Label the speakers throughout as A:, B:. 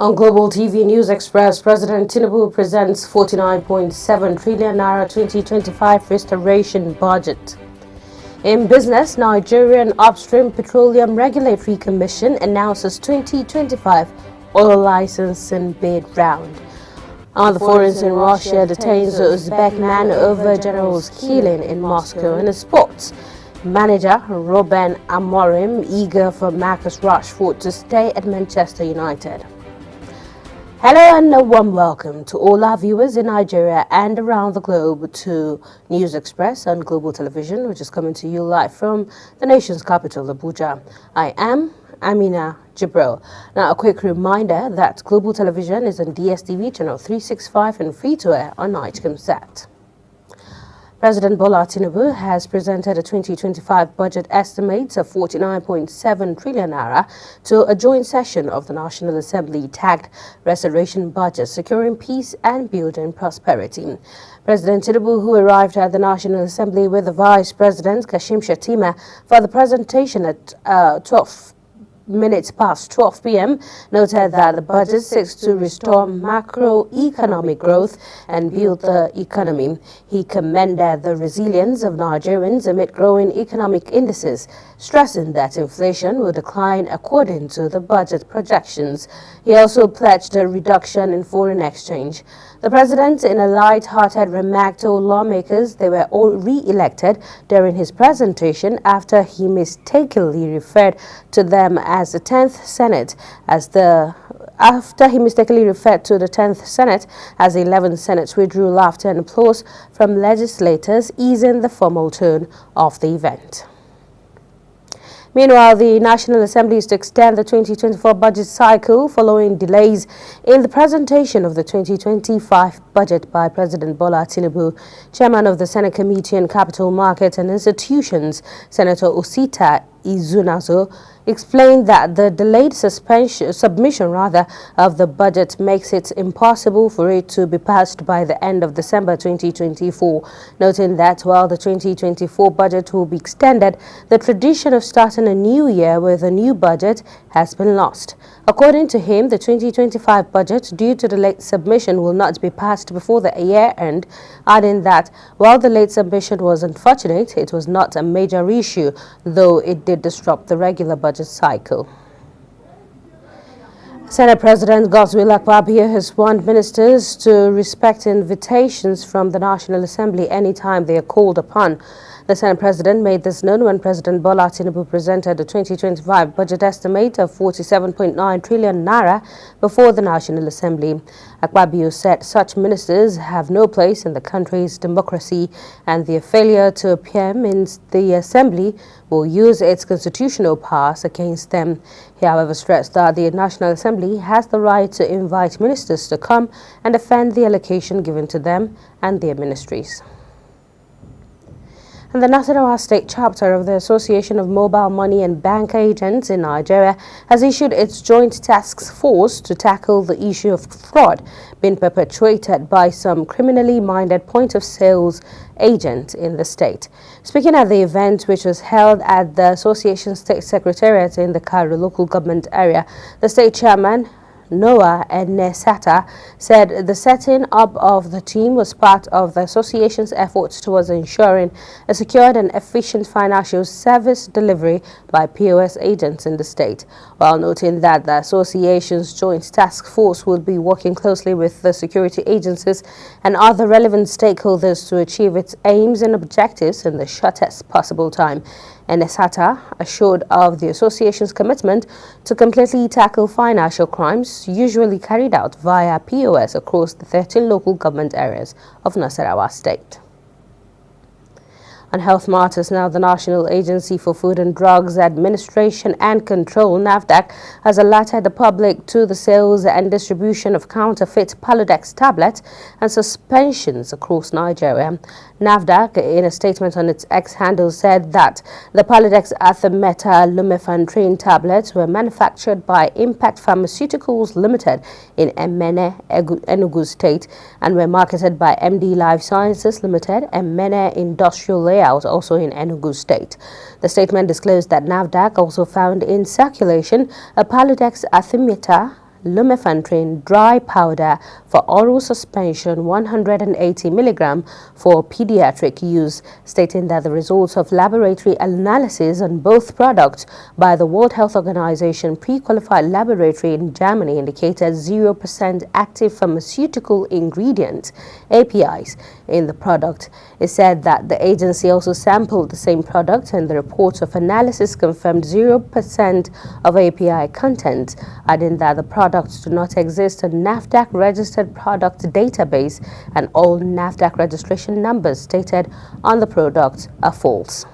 A: On Global TV News Express, President Tinubu presents 49.7 trillion naira 2025 restoration budget. In business, Nigerian Upstream Petroleum Regulatory Commission announces 2025 oil licensing bid round. On the foreigns in Russia detains Uzbek man over general's killing in Moscow. In sports, manager Ruben Amorim eager for Marcus Rashford to stay at Manchester United. Hello and a warm welcome to all our viewers in Nigeria and around the globe to News Express on Global Television, which is coming to you live from the nation's capital, Abuja. I am Amina Jibril. Now, a quick reminder that Global Television is on DSTV channel 365 and free-to-air on Nigecomsat. President Bola Tinubu has presented a 2025 budget estimate of 49.7 trillion naira to a joint session of the National Assembly tagged Restoration Budget, Securing Peace and Building Prosperity. President Tinubu, who arrived at the National Assembly with the Vice President Kashim Shettima for the presentation at 12 minutes past 12 p.m., noted that the budget seeks to restore macroeconomic growth and build the economy. He commended the resilience of Nigerians amid growing economic indices, stressing that inflation will decline according to the budget projections. He also pledged a reduction in foreign exchange. The president, in a light-hearted remark, told lawmakers they were all re-elected during his presentation after he mistakenly referred to them as the 10th Senate as the 10th Senate as the 11th Senate withdrew laughter and applause from legislators, easing the formal tone of the event. Meanwhile, the National Assembly is to extend the 2024 budget cycle following delays in the presentation of the 2025 budget by President Bola Tinubu. Chairman of the Senate Committee on Capital Markets and Institutions, Senator Osita Izunazo, explained that the delayed submission of the budget makes it impossible for it to be passed by the end of December 2024, noting that while the 2024 budget will be extended, the tradition of starting a new year with a new budget has been lost. According to him, the 2025 budget, due to the late submission, will not be passed before the year end, adding that while the late submission was unfortunate, it was not a major issue, though it did disrupt the regular budget cycle. Senate President Godswill Akpabio has warned ministers to respect invitations from the National Assembly anytime they are called upon. The Senate President made this known when President Bola Tinubu presented the 2025 budget estimate of 47.9 trillion naira before the National Assembly. Akpabio said such ministers have no place in the country's democracy and their failure to appear means the Assembly will use its constitutional powers against them. He, however, stressed that the National Assembly has the right to invite ministers to come and defend the allocation given to them and their ministries. And the Nasarawa State chapter of the Association of Mobile Money and Bank Agents in Nigeria has issued its joint task force to tackle the issue of fraud being perpetrated by some criminally minded point-of-sales agents in the state. Speaking at the event, which was held at the Association State Secretariat in the Cairo local government area, the state chairman, Noah Enesata, said the setting up of the team was part of the association's efforts towards ensuring a secured and efficient financial service delivery by POS agents in the state, while noting that the association's joint task force would be working closely with the security agencies and other relevant stakeholders to achieve its aims and objectives in the shortest possible time. Enesata assured of the association's commitment to completely tackle financial crimes usually carried out via POS across the 13 local government areas of Nasarawa State. On health matters now, the National Agency for Food and Drugs Administration and Control, NAFDAC, has alerted the public to the sales and distribution of counterfeit Palodex tablets and suspensions across Nigeria. NAFDAC, in a statement on its X handle, said that the Palodex Artemether Lumefantrine tablets were manufactured by Impact Pharmaceuticals Limited in Emene, Enugu State, and were marketed by MD Life Sciences Limited and Mene Industrial Layout, also in Enugu State. The statement disclosed that NAFDAC also found in circulation a Palodex Artemether lumefantrine dry powder for oral suspension 180 mg for pediatric use, stating that the results of laboratory analysis on both products by the World Health Organization pre-qualified laboratory in Germany indicated 0% active pharmaceutical ingredient APIs in the product. It said that the agency also sampled the same product and the reports of analysis confirmed 0% of API content, adding that the products do not exist on NAFDAC registered product database and all NAFDAC registration numbers stated on the product are false.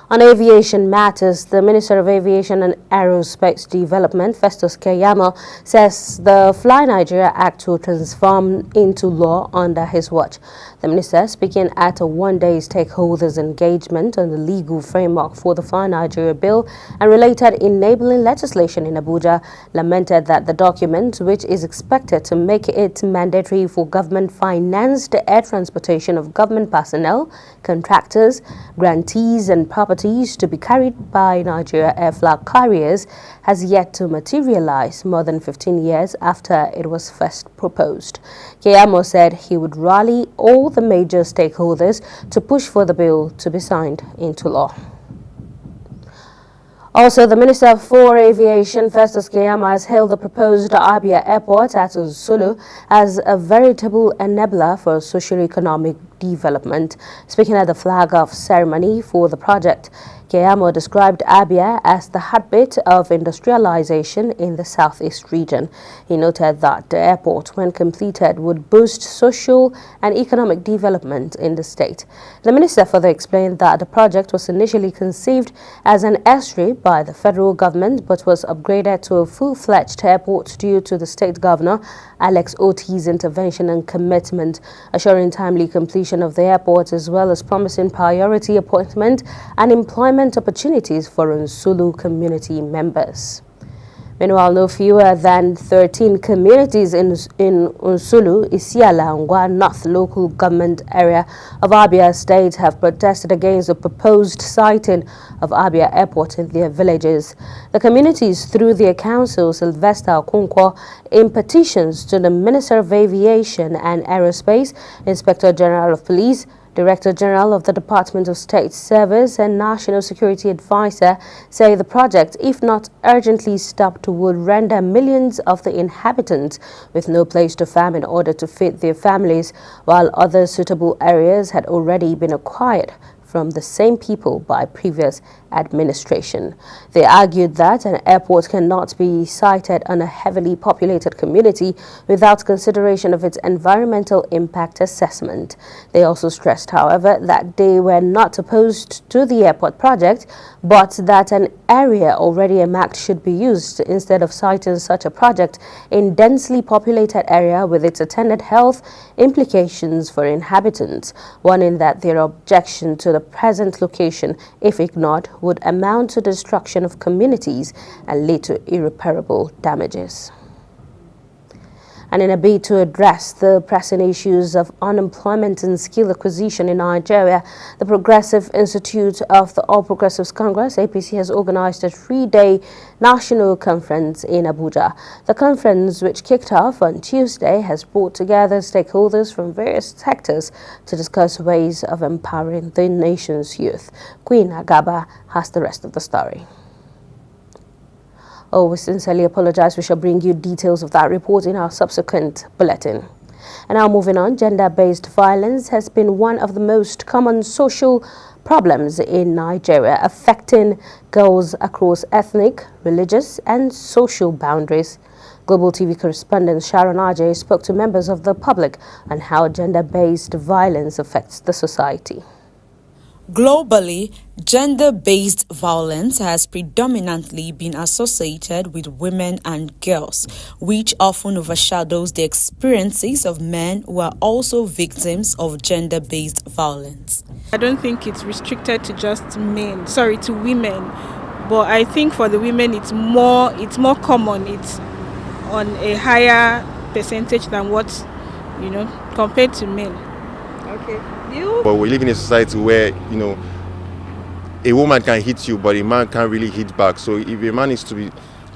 A: On aviation matters, the Minister of Aviation and Aerospace Development, Festus Keyamo, says the Fly Nigeria Act will transform into law under his watch. The minister, speaking at a one-day stakeholders engagement on the legal framework for the Fly Nigeria Bill and related enabling legislation in Abuja, lamented that the document, which is expected to make it mandatory for government-financed air transportation of government personnel, contractors, grantees and properties to be carried by Nigeria Air Flag carriers, has yet to materialize more than 15 years after it was first proposed. Keyamo said he would rally all the major stakeholders to push for the bill to be signed into law. Also, the Minister for Aviation, Festus Keyamo, has hailed the proposed Abia Airport at Nsukka as a veritable enabler for socio-economic development. Speaking at the flag-off ceremony for the project, Keyamo described Abia as the heartbeat of industrialization in the southeast region. He noted that the airport, when completed, would boost social and economic development in the state. The minister further explained that the project was initially conceived as an airstrip by the federal government but was upgraded to a full-fledged airport due to the state governor, Alex Oti's intervention and commitment, assuring timely completion of the airport as well as promising priority appointment and employment opportunities for Nsukka community members. Meanwhile, no fewer than 13 communities in Nsukka, Isiala, Ngwa North local government area of Abia State have protested against the proposed siting of Abia Airport in their villages. The communities, through their council, Sylvester Okonkwo, in petitions to the Minister of Aviation and Aerospace, Inspector General of Police, Director General of the Department of State Service and National Security Advisor, say the project, if not urgently stopped, would render millions of the inhabitants with no place to farm in order to feed their families, while other suitable areas had already been acquired from the same people by previous administration. They argued that an airport cannot be sited on a heavily populated community without consideration of its environmental impact assessment. They also stressed, however, that they were not opposed to the airport project, but that an area already earmarked should be used instead of siting such a project in densely populated area with its attendant health implications for inhabitants, warning that their objection to the present location, if ignored, would amount to destruction of communities and lead to irreparable damages. And in a bid to address the pressing issues of unemployment and skill acquisition in Nigeria, the Progressive Institute of the All Progressives Congress, APC, has organized a 3-day national conference in Abuja. The conference, which kicked off on Tuesday, has brought together stakeholders from various sectors to discuss ways of empowering the nation's youth. Queen Agaba has the rest of the story. Oh, we sincerely apologize. We shall bring you details of that report in our subsequent bulletin. And now moving on, gender-based violence has been one of the most common social problems in Nigeria, affecting girls across ethnic, religious and social boundaries. Global TV correspondent Sharon Ajay spoke to members of the public on how gender-based violence affects the society.
B: Globally, gender-based violence has predominantly been associated with women and girls, which often overshadows the experiences of men who are also victims of gender-based violence.
C: I don't think it's restricted to just to women, but I think for the women it's more common. It's on a higher percentage than what, compared to men. Okay.
D: But we live in a society where, a woman can hit you, but a man can't really hit back. So if a man is to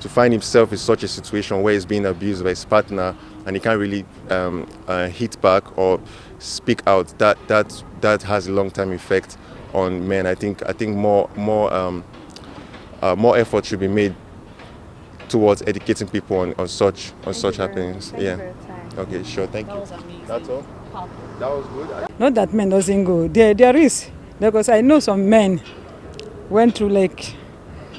D: to find himself in such a situation where he's being abused by his partner and he can't really hit back or speak out, that has a long-term effect on men. I think more effort should be made towards educating people on such happenings. Yeah. Okay, sure. Thank you. That's all. That was good.
E: Not that men doesn't go. There is, because I know some men went through like,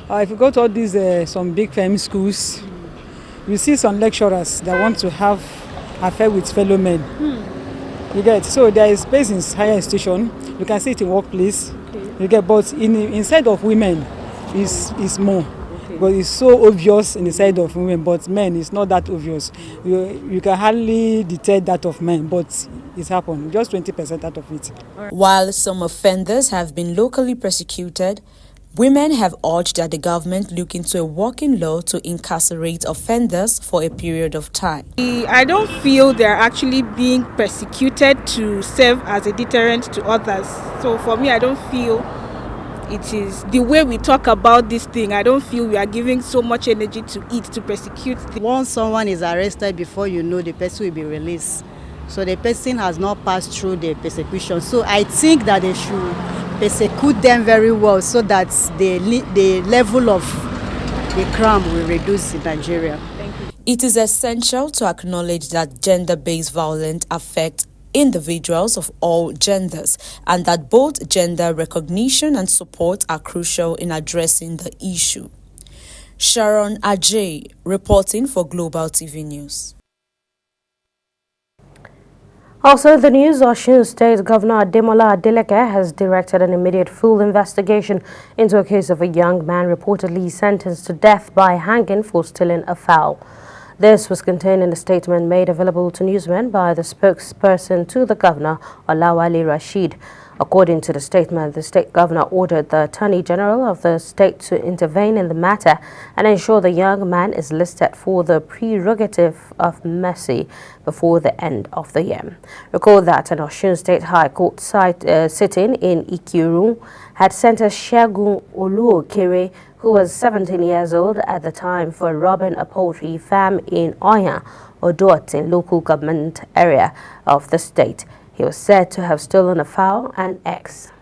E: if you go to all these some big famous schools, you see some lecturers that want to have affair with fellow men. You get, so there is space in higher institution. You can see it in workplace. Okay. You get, but inside of women is more. Because it's so obvious in the side of women, but men, it's not that obvious. You can hardly detect that of men, but it's happened. Just 20% out of it.
B: While some offenders have been locally prosecuted, women have urged that the government look into a working law to incarcerate offenders for a period of time.
C: I don't feel they're actually being persecuted to serve as a deterrent to others. So for me, I don't feel it is the way we talk about this thing. I don't feel we are giving so much energy to it to persecute.
F: Once someone is arrested, before you know, the person will be released. So the person has not passed through the persecution. So I think that they should persecute them very well so that the level of the crime will reduce in Nigeria.
B: It is essential to acknowledge that gender-based violence affects individuals of all genders, and that both gender recognition and support are crucial in addressing the issue. Sharon Ajay, reporting for Global TV News.
A: Also in the news, Osun State Governor Ademola Adeleke has directed an immediate full investigation into a case of a young man reportedly sentenced to death by hanging for stealing a fowl. This was contained in a statement made available to newsmen by the spokesperson to the governor, Olawale Rashid. According to the statement, the state governor ordered the Attorney General of the state to intervene in the matter and ensure the young man is listed for the prerogative of mercy before the end of the year. Recall that an Osun State High Court sitting in Ikiru had sentenced Segun Oluokere, who was 17 years old at the time, for robbing a poultry farm in Oyan, Odoatin local government area of the state. He was said to have stolen a fowl and eggs.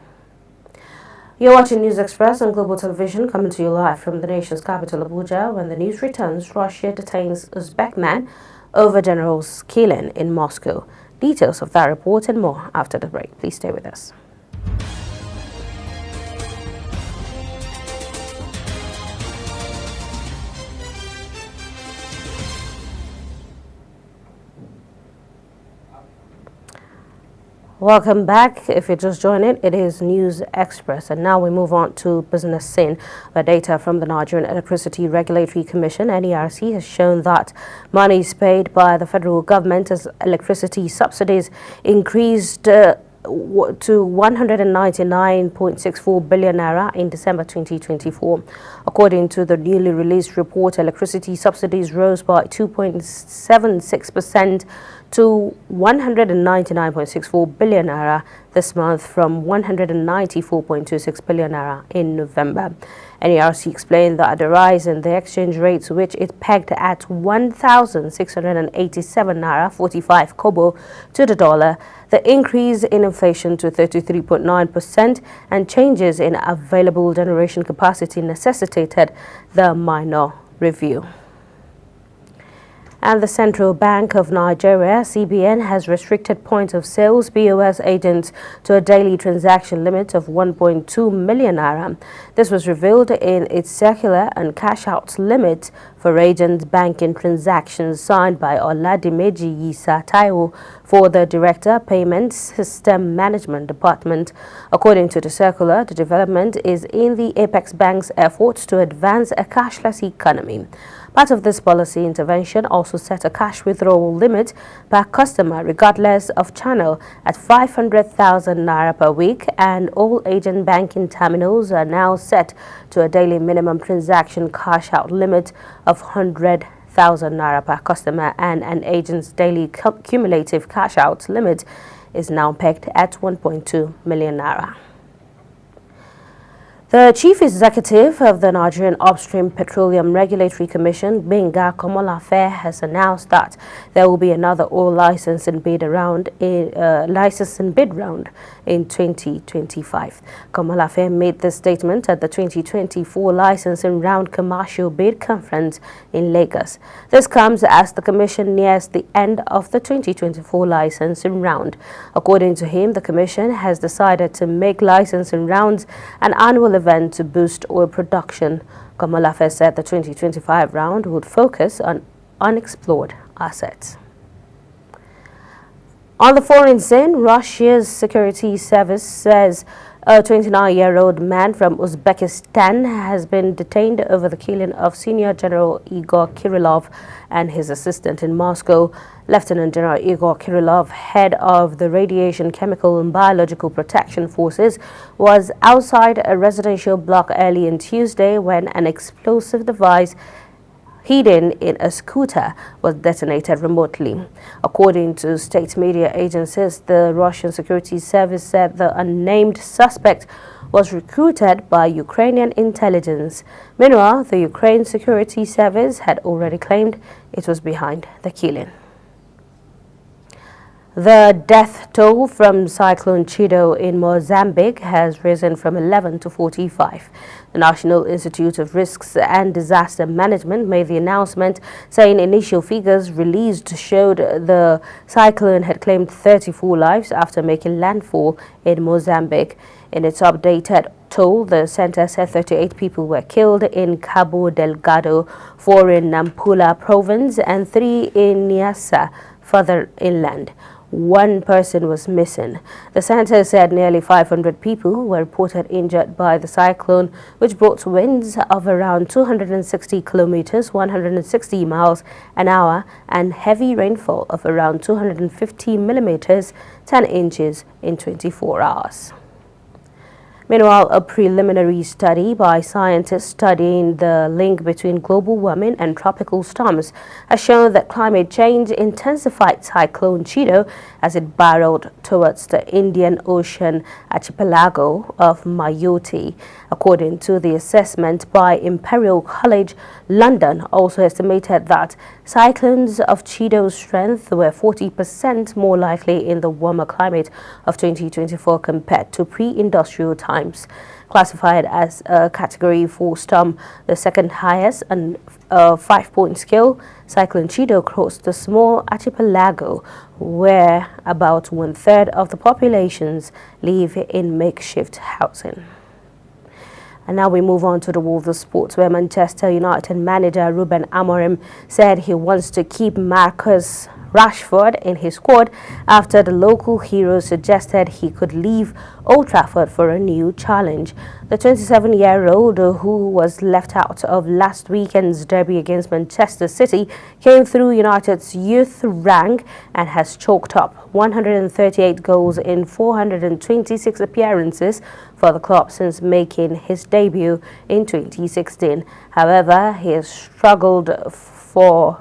A: You're watching News Express on Global Television, coming to you live from the nation's capital, Abuja. When the news returns, Russia detains Uzbek man over general's killing in Moscow. Details of that report and more after the break. Please stay with us. Welcome back. If you're just joining, it is News Express, and now we move on to business scene, where data from the Nigerian Electricity Regulatory Commission (NERC) has shown that monies paid by the federal government as electricity subsidies increased to 199.64 billion naira in December 2024. According to the newly released report, electricity subsidies rose by 2.76% to 199.64 billion naira this month from 194.26 billion naira in November. NERC explained that the rise in the exchange rates, which it pegged at 1,687 naira 45 kobo to the dollar, the increase in inflation to 33.9% and changes in available generation capacity necessitated the minor review. And the Central Bank of Nigeria, CBN, has restricted point of sales POS agents to a daily transaction limit of 1.2 million naira. This was revealed in its circular and cash out limit for agent banking transactions signed by Oladimeji Yisa Taiwo for the Director Payments System Management Department. According to the circular, the development is in the Apex Bank's efforts to advance a cashless economy. Part of this policy intervention also set a cash withdrawal limit per customer regardless of channel at 500,000 naira per week, and all agent banking terminals are now set to a daily minimum transaction cash out limit of 100,000 naira per customer, and an agent's daily cumulative cash out limit is now pegged at 1.2 million naira. The Chief Executive of the Nigerian Upstream Petroleum Regulatory Commission, Gbenga Komolafe, has announced that there will be another oil licensing bid round in 2025. Komolafe made this statement at the 2024 licensing round commercial bid conference in Lagos. This comes as the Commission nears the end of the 2024 licensing round. According to him, the Commission has decided to make licensing rounds an annual event to boost oil production. Komolafe said the 2025 round would focus on unexplored assets. On the foreign scene, Russia's security service says a 29-year-old man from Uzbekistan has been detained over the killing of Senior General Igor Kirillov and his assistant in Moscow. Lieutenant General Igor Kirillov, head of the Radiation, Chemical and Biological Protection Forces, was outside a residential block early on Tuesday when an explosive device hidden in a scooter was detonated remotely. According to state media agencies, the Russian security service said the unnamed suspect was recruited by Ukrainian intelligence. Meanwhile, the Ukraine security service had already claimed it was behind the killing. The death toll from Cyclone Chido in Mozambique has risen from 11 to 45. The National Institute of Risks and Disaster Management made the announcement, saying initial figures released showed the cyclone had claimed 34 lives after making landfall in Mozambique. In its updated toll, the center said 38 people were killed in Cabo Delgado, 4 in Nampula province, and 3 in Niassa, further inland. 1 person was missing. The center said nearly 500 people were reported injured by the cyclone, which brought winds of around 260 kilometers, 160 miles an hour, and heavy rainfall of around 250 millimeters, 10 inches in 24 hours. Meanwhile, a preliminary study by scientists studying the link between global warming and tropical storms has shown that climate change intensified Cyclone Chido as it barreled towards the Indian Ocean archipelago of Mayotte. According to the assessment by Imperial College London, also estimated that cyclones of Chido's strength were 40% more likely in the warmer climate of 2024 compared to pre-industrial times. Classified as a Category 4 storm, the second highest on a 5-point scale, Cyclone Chido crossed the small archipelago where about 1/3 of the populations live in makeshift housing. And now we move on to the world of sports, where Manchester United manager Ruben Amorim said he wants to keep Marcus Rashford in his squad after the local hero suggested he could leave Old Trafford for a new challenge. The 27-year-old, who was left out of last weekend's derby against Manchester City, came through United's youth rank and has chalked up 138 goals in 426 appearances for the club since making his debut in 2016. However, he has struggled for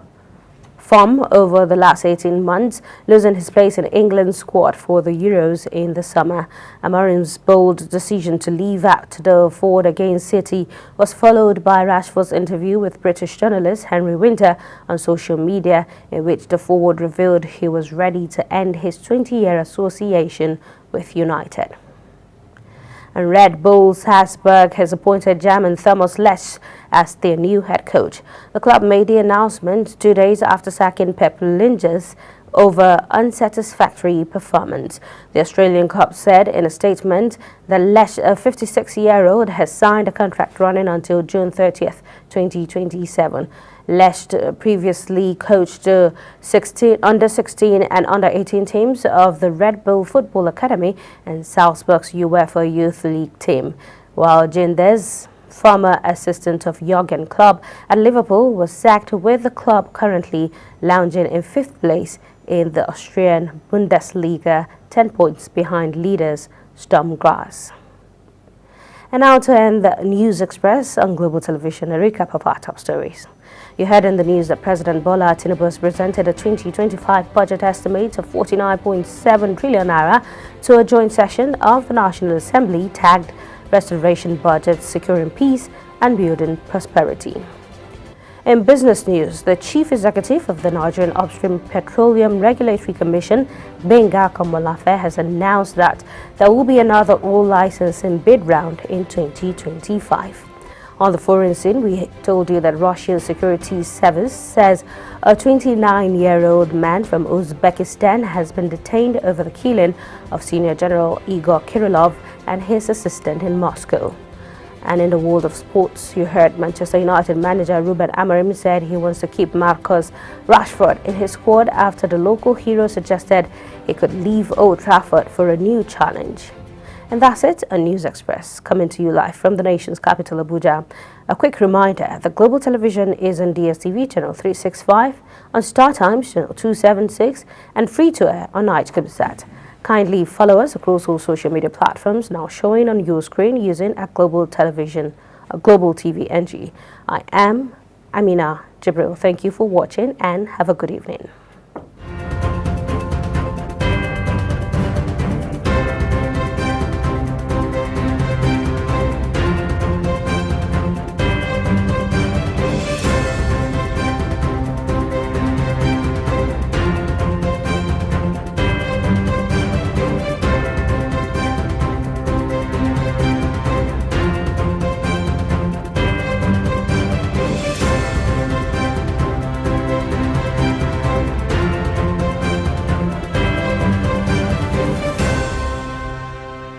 A: form over the last 18 months, losing his place in England's squad for the Euros in the summer. Amorim's bold decision to leave out the forward against City was followed by Rashford's interview with British journalist Henry Winter on social media, in which the forward revealed he was ready to end his 20-year association with United. And Red Bull Salzburg has appointed German Thomas Lech as their new head coach. The club made the announcement 2 days after sacking Pep Linders over unsatisfactory performance. The Australian club said in a statement that Lech, a 56-year-old, has signed a contract running until June 30th, 2027. Lech previously coached under 16 and under 18 teams of the Red Bull Football Academy and Salzburg's UEFA Youth League team, while Genders, former assistant of Jurgen Klopp at Liverpool, was sacked, with the club currently lounging in 5th place in the Austrian Bundesliga, 10 points behind leaders Sturm Graz. And now to end the News Express on Global Television, a recap of our top stories. You heard in the news that President Bola Tinubu has presented a 2025 budget estimate of 49.7 trillion naira to a joint session of the National Assembly tagged restoration budget, securing peace and building prosperity. In business news, the chief executive of the Nigerian Upstream Petroleum Regulatory Commission, Benga Komolafe, has announced that there will be another oil licensing bid round in 2025. On the foreign scene, we told you that Russian Securities Service says a 29-year-old man from Uzbekistan has been detained over the killing of Senior General Igor Kirillov and his assistant in Moscow. And in the world of sports, you heard Manchester United manager Ruben Amorim said he wants to keep Marcus Rashford in his squad after the local hero suggested he could leave Old Trafford for a new challenge. And that's it on News Express, coming to you live from the nation's capital, Abuja. A quick reminder, the Global Television is on DSTV channel 365, on StarTimes channel 276, and free to air on Night Cubesat. Kindly follow us across all social media platforms now showing on your screen using a Global Television, a Global TV NG. I am Amina Jibril. Thank you for watching and have a good evening.